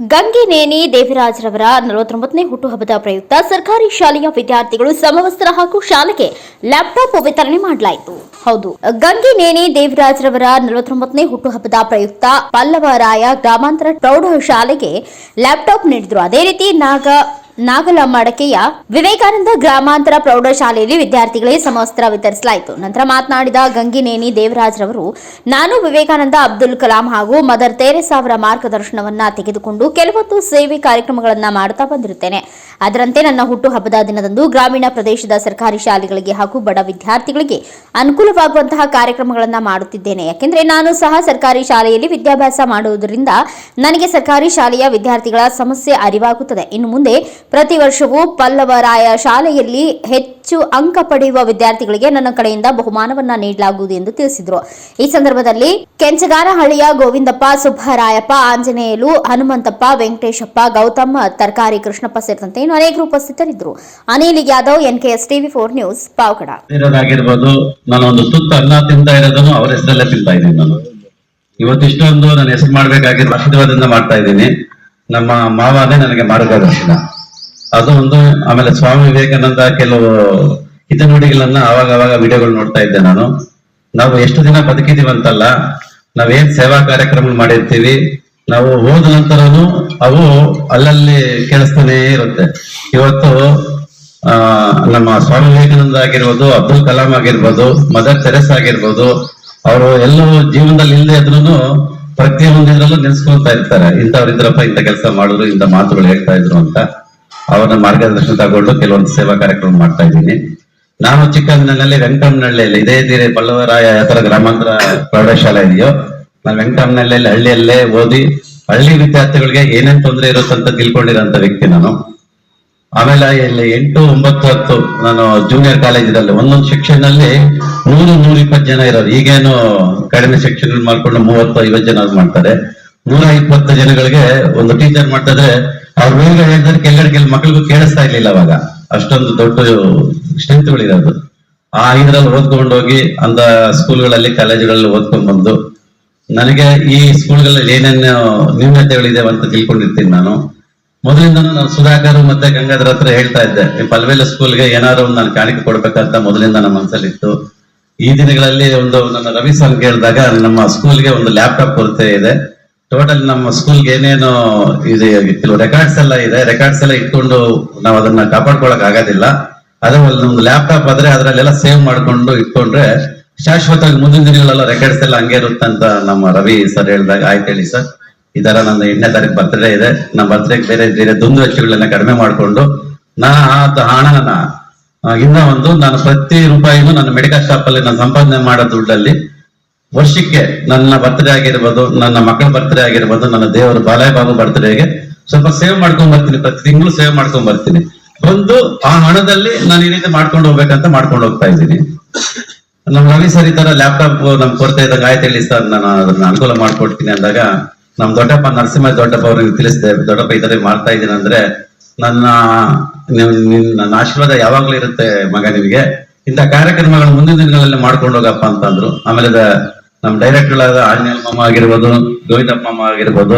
ಗಂಗಿನೇನಿ ದೇವರಾಜ್ರವರ 49ನೇ ಹುಟ್ಟುಹಬ್ಬದ ಪ್ರಯುಕ್ತ ಸರ್ಕಾರಿ ಶಾಲೆಯ ವಿದ್ಯಾರ್ಥಿಗಳು ಸಮವಸ್ತ್ರ ಹಾಗೂ ಶಾಲೆಗೆ ಲ್ಯಾಪ್ಟಾಪ್ ವಿತರಣೆ ಮಾಡಲಾಯಿತು. ಹೌದು, ಗಂಗಿನೇನಿ ದೇವರಾಜ್ರವರ 49ನೇ ಹುಟ್ಟುಹಬ್ಬದ ಪ್ರಯುಕ್ತ ಪಲ್ಲವರಾಯ ಗ್ರಾಮಾಂತರ ಪ್ರೌಢಶಾಲೆಗೆ ಲ್ಯಾಪ್ಟಾಪ್ ನೀಡಿದರು. ಅದೇ ರೀತಿ ನಾಗಲಮಡಕೆಯ ವಿವೇಕಾನಂದ ಗ್ರಾಮಾಂತರ ಪ್ರೌಢಶಾಲೆಯಲ್ಲಿ ವಿದ್ಯಾರ್ಥಿಗಳಿಗೆ ಸಮವಸ್ತ್ರ ವಿತರಿಸಲಾಯಿತು. ನಂತರ ಮಾತನಾಡಿದ ಗಂಗಿನೇನಿ ದೇವರಾಜ್ರವರು, ನಾನು ವಿವೇಕಾನಂದ, ಅಬ್ದುಲ್ ಕಲಾಂ ಹಾಗೂ ಮದರ್ ತೆರೇಸಾ ಅವರ ಮಾರ್ಗದರ್ಶನವನ್ನ ತೆಗೆದುಕೊಂಡು ಕೆಲವೊಂದು ಸೇವೆ ಕಾರ್ಯಕ್ರಮಗಳನ್ನ ಮಾಡುತ್ತಾ ಬಂದಿರುತ್ತೇನೆ. ಅದರಂತೆ ನನ್ನ ಹುಟ್ಟುಹಬ್ಬದ ದಿನದಂದು ಗ್ರಾಮೀಣ ಪ್ರದೇಶದ ಸರ್ಕಾರಿ ಶಾಲೆಗಳಿಗೆ ಹಾಗೂ ಬಡ ವಿದ್ಯಾರ್ಥಿಗಳಿಗೆ ಅನುಕೂಲವಾಗುವಂತಹ ಕಾರ್ಯಕ್ರಮಗಳನ್ನ ಮಾಡುತ್ತಿದ್ದೇನೆ. ಯಾಕೆಂದ್ರೆ ನಾನು ಸಹ ಸರ್ಕಾರಿ ಶಾಲೆಯಲ್ಲಿ ವಿದ್ಯಾಭ್ಯಾಸ ಮಾಡುವುದರಿಂದ ನನಗೆ ಸರ್ಕಾರಿ ಶಾಲೆಯ ವಿದ್ಯಾರ್ಥಿಗಳ ಸಮಸ್ಯೆ ಅರಿವಾಗುತ್ತದೆ. ಇನ್ನು ಮುಂದೆ ಪ್ರತಿ ವರ್ಷವೂ ಪಲ್ಲವರಾಯ ಶಾಲೆಯಲ್ಲಿ ಹೆಚ್ಚು ಅಂಕ ಪಡೆಯುವ ವಿದ್ಯಾರ್ಥಿಗಳಿಗೆ ನನ್ನ ಕಡೆಯಿಂದ ಬಹುಮಾನವನ್ನ ನೀಡಲಾಗುವುದು ಎಂದು ತಿಳಿಸಿದರು. ಈ ಸಂದರ್ಭದಲ್ಲಿ ಕೆಂಚಗಾನಹಳ್ಳಿಯ ಗೋವಿಂದಪ್ಪ, ಸುಬ್ಬರಾಯಪ್ಪ, ಆಂಜನೇಯಲು, ಹನುಮಂತಪ್ಪ, ವೆಂಕಟೇಶಪ್ಪ, ಗೌತಮ್, ತರಕಾರಿ ಕೃಷ್ಣಪ್ಪ ಸೇರಿದಂತೆ ಅನೇಕರು ಉಪಸ್ಥಿತರಿದ್ದರು. Anil Yadav, NKS TV4 news, Pavagada. ನಾನು ಒಂದು ತುತ್ತು ಅನ್ನ ತಿಂತಾ ಇರೋದನ್ನು ಅವರ ಹೆಸರಲ್ಲೇ ತಿಂತಾ ಇದ್ದೀನಿ. ನಾನು ಇವತ್ತಿಷ್ಟೊಂದು ನನ್ನ ಹೆಸರು ಮಾಡ್ಬೇಕಾಗಿರೋ ಆಶೀರ್ವಾದದಿಂದ ಮಾಡ್ತಾ ಇದ್ದೀನಿ. ನಮ್ಮ ಮಾವನೇ ನನಗೆ ಮಾರ್ಗದರ್ಶನ, ಅದು ಒಂದು. ಆಮೇಲೆ ಸ್ವಾಮಿ ವಿವೇಕಾನಂದ ಕೆಲವು ಹಿತನುಡಿಗಳನ್ನ ಅವಾಗ ವಿಡಿಯೋಗಳು ನೋಡ್ತಾ ಇದ್ದೆ ನಾನು. ನಾವು ಎಷ್ಟು ದಿನ ಬದುಕಿದೀವಂತಲ್ಲ, ನಾವೇನ್ ಸೇವಾ ಕಾರ್ಯಕ್ರಮ ಮಾಡಿರ್ತೀವಿ, ನಾವು ಹೋದ ನಂತರನು ಅವು ಅಲ್ಲಲ್ಲಿ ಕೇಳಿಸ್ತಾನೆ ಇರುತ್ತೆ. ಇವತ್ತು ನಮ್ಮ ಸ್ವಾಮಿ ವಿವೇಕಾನಂದ ಆಗಿರ್ಬೋದು, ಅಬ್ದುಲ್ ಕಲಾಂ ಆಗಿರ್ಬೋದು, ಮದರ್ ತೆರೇಸಾ ಆಗಿರ್ಬೋದು, ಅವರು ಎಲ್ಲವೂ ಜೀವನದಲ್ಲಿ ಇಲ್ಲದೆ ಇದ್ರೂ ಪ್ರತಿಯೊಂದಿದ್ರಲ್ಲೂ ನೆನ್ಸ್ಕೊಳ್ತಾ ಇರ್ತಾರೆ. ಇಂಥವ್ರಿದ್ರಪ್ಪ ಇಂಥ ಕೆಲಸ ಮಾಡಿದ್ರು, ಇಂಥ ಮಾತುಗಳು ಹೇಳ್ತಾ ಇದ್ರು ಅಂತ ಅವರ ಮಾರ್ಗದರ್ಶನ ತಗೊಂಡು ಕೆಲವೊಂದು ಸೇವಾ ಕಾರ್ಯಕ್ರಮ ಮಾಡ್ತಾ ಇದ್ದೀನಿ. ನಾನು ಚಿಕ್ಕಂದಿನಲ್ಲಿ ವೆಂಕಟಮ್ಮನಹಳ್ಳಿಯಲ್ಲಿ ಇದೇ ಪಲ್ಲವರಾಯ ಯಾತರ ಗ್ರಾಮಾಂತರ ಪ್ರೌಢಶಾಲೆ ಇದೆಯೋ, ನಾನು ವೆಂಕಟಮ್ಮನಹಳ್ಳಿಯಲ್ಲಿ ಹಳ್ಳಿಯಲ್ಲೇ ಓದಿ ಹಳ್ಳಿ ವಿದ್ಯಾರ್ಥಿಗಳಿಗೆ ಏನೇನ್ ತೊಂದರೆ ಇರುತ್ತಂತ ತಿಳ್ಕೊಂಡಿರೋಂಥ ವ್ಯಕ್ತಿ ನಾನು. ಆಮೇಲೆ ಇಲ್ಲಿ 8, 9, 10 ನಾನು ಜೂನಿಯರ್ ಕಾಲೇಜಿನಲ್ಲಿ ಒಂದೊಂದು ಸೆಕ್ಷನ್ ಅಲ್ಲಿ 100-120 ಜನ ಇರೋರು. ಈಗೇನು ಕಡಿಮೆ ಸೆಕ್ಷನ್ ಮಾಡ್ಕೊಂಡು 30-50 ಜನ ಮಾಡ್ತಾರೆ. 120 ಜನಗಳಿಗೆ ಒಂದು ಟೀಚರ್ ಮಾಡ್ತಾ ಇದ್ರೆ ಅವ್ರ ಮೇಲೆ ಹೇಳಿದ್ರೆ ಕೆಳಗಡೆ ಮಕ್ಳಿಗೂ ಕೇಳಿಸ್ತಾ ಇರ್ಲಿಲ್ಲ ಅವಾಗ. ಅಷ್ಟೊಂದು ದೊಡ್ಡ ಸ್ಟ್ರೆಂತ್ಗಳಿರೋದು. ಆ ಇದ್ರಲ್ಲಿ ಓದ್ಕೊಂಡು ಹೋಗಿ ಅಂತ ಸ್ಕೂಲ್ಗಳಲ್ಲಿ ಕಾಲೇಜುಗಳಲ್ಲಿ ಓದ್ಕೊಂಡ್ ಬಂದು ನನಗೆ ಈ ಸ್ಕೂಲ್ಗಳಲ್ಲಿ ಏನೇನು ನ್ಯೂನತೆಗಳಿದೆ ಅಂತ ತಿಳ್ಕೊಂಡಿರ್ತೀನಿ ನಾನು. ಮೊದಲಿಂದನೂ ನಾನು ಸುಧಾಕರ್ ಮತ್ತೆ ಗಂಗಾಧರ್ ಹತ್ರ ಹೇಳ್ತಾ ಇದ್ದೆ, ಪಲ್ವೇಲ ಸ್ಕೂಲ್ಗೆ ಏನಾದ್ರು ಒಂದು ನಾನು ಕಾಣಿಕೆ ಕೊಡ್ಬೇಕಂತ ಮೊದಲಿಂದ ನಮ್ಮ ಮನಸ್ಸಲ್ಲಿತ್ತು. ಈ ದಿನಗಳಲ್ಲಿ ಒಂದು ನನ್ನ ರವಿ ಸರ್ ಕೇಳಿದಾಗ ನಮ್ಮ ಸ್ಕೂಲ್ಗೆ ಒಂದು ಲ್ಯಾಪ್ಟಾಪ್ ಕೊರತೆ ಇದೆ. ಟೋಟಲ್ ನಮ್ಮ ಸ್ಕೂಲ್ಗೆ ಏನೇನು ಇದೆ, ಕೆಲವು ರೆಕಾರ್ಡ್ಸ್ ಎಲ್ಲ ಇದೆ, ರೆಕಾರ್ಡ್ಸ್ ಎಲ್ಲ ಇಟ್ಕೊಂಡು ನಾವು ಅದನ್ನ ಕಾಪಾಡ್ಕೊಳಕ್ ಆಗೋದಿಲ್ಲ. ಅದೇ ಒಂದು ಲ್ಯಾಪ್ಟಾಪ್ ಆದ್ರೆ ಅದರಲ್ಲೆಲ್ಲ ಸೇವ್ ಮಾಡ್ಕೊಂಡು ಇಟ್ಕೊಂಡ್ರೆ ಶಾಶ್ವತವಾಗಿ ಮುಂದಿನ ದಿನಗಳೆಲ್ಲ ರೆಕಾರ್ಡ್ಸ್ ಎಲ್ಲ ಹಂಗೆ ಇರುತ್ತಂತ ನಮ್ಮ ರವಿ ಸರ್ ಹೇಳಿದಾಗ, ಆಯ್ತು ಹೇಳಿ ಸರ್, ಈ ತರ ನನ್ನ 8ನೇ ತಾರೀಕು ಬರ್ತ್ಡೇ ಇದೆ, ನಮ್ಮ ಬರ್ತ್ಡೇಗೆ ಬೇರೆ ದುಂದು ವೆಚ್ಚಗಳನ್ನ ಕಡಿಮೆ ಮಾಡ್ಕೊಂಡು ಹಣನ ನಾನು ಪ್ರತಿ ರೂಪಾಯಿನೂ ನನ್ನ ಮೆಡಿಕಲ್ ಶಾಪ್ ಅಲ್ಲಿ ನಾನು ಸಂಪಾದನೆ ಮಾಡೋ ದುಡ್ಡಲ್ಲಿ ವರ್ಷಕ್ಕೆ ನನ್ನ ಬರ್ತ್ಡೇ ಆಗಿರ್ಬೋದು, ನನ್ನ ಮಕ್ಕಳ ಬರ್ತ್ಡೇ ಆಗಿರ್ಬೋದು, ನನ್ನ ದೇವರು ಬಾಲಯ್ಯ ಬಾಬು ಬರ್ತ್ಡೇಗೆ ಸ್ವಲ್ಪ ಸೇವ್ ಮಾಡ್ಕೊಂಡ್ ಬರ್ತೀನಿ. ಪ್ರತಿ ತಿಂಗಳು ಸೇವ್ ಮಾಡ್ಕೊಂಡ್ ಬರ್ತೀನಿ. ಬಂದು ಆ ಹಣದಲ್ಲಿ ನಾನು ಈ ರೀತಿ ಮಾಡ್ಕೊಂಡು ಹೋಗ್ಬೇಕಂತ ಮಾಡ್ಕೊಂಡು ಹೋಗ್ತಾ ಇದ್ದೀನಿ. ನಮ್ ರವಿ ಸರ್ ಈ ತರ ಲ್ಯಾಪ್ಟಾಪ್ ನಮ್ ಕೊರತೆ ಇದ್ದಾಗ, ಆಯ್ತು ಹೇಳಿ ಸರ್, ನಾನು ಅದನ್ನ ಅನುಕೂಲ ಮಾಡ್ಕೊಡ್ತೀನಿ ಅಂದಾಗ ನಮ್ ದೊಡ್ಡಪ್ಪ ನರಸಿಂಹ ದೊಡ್ಡಪ್ಪ ಅವ್ರಿಗೆ ತಿಳಿಸಿದೆ, ದೊಡ್ಡಪ್ಪ ಈ ತರ ಮಾಡ್ತಾ ಇದ್ದೀನಿ ಅಂದ್ರೆ ನನ್ನ ಆಶೀರ್ವಾದ ಯಾವಾಗ್ಲೂ ಇರುತ್ತೆ ಮಗ, ನಿಮಗೆ ಇಂಥ ಕಾರ್ಯಕ್ರಮಗಳು ಮುಂದಿನ ದಿನಗಳಲ್ಲಿ ಮಾಡ್ಕೊಂಡು ಹೋಗಪ್ಪ ಅಂತಂದ್ರು. ಆಮೇಲೆ ನಮ್ ಡೈರೆಕ್ಟರ್ ಆದ ಆಂಜನೇಯ ಮಾಮ ಆಗಿರ್ಬೋದು, ಗೋವಿಂದಪ್ಪ ಮಾಮ ಆಗಿರ್ಬೋದು,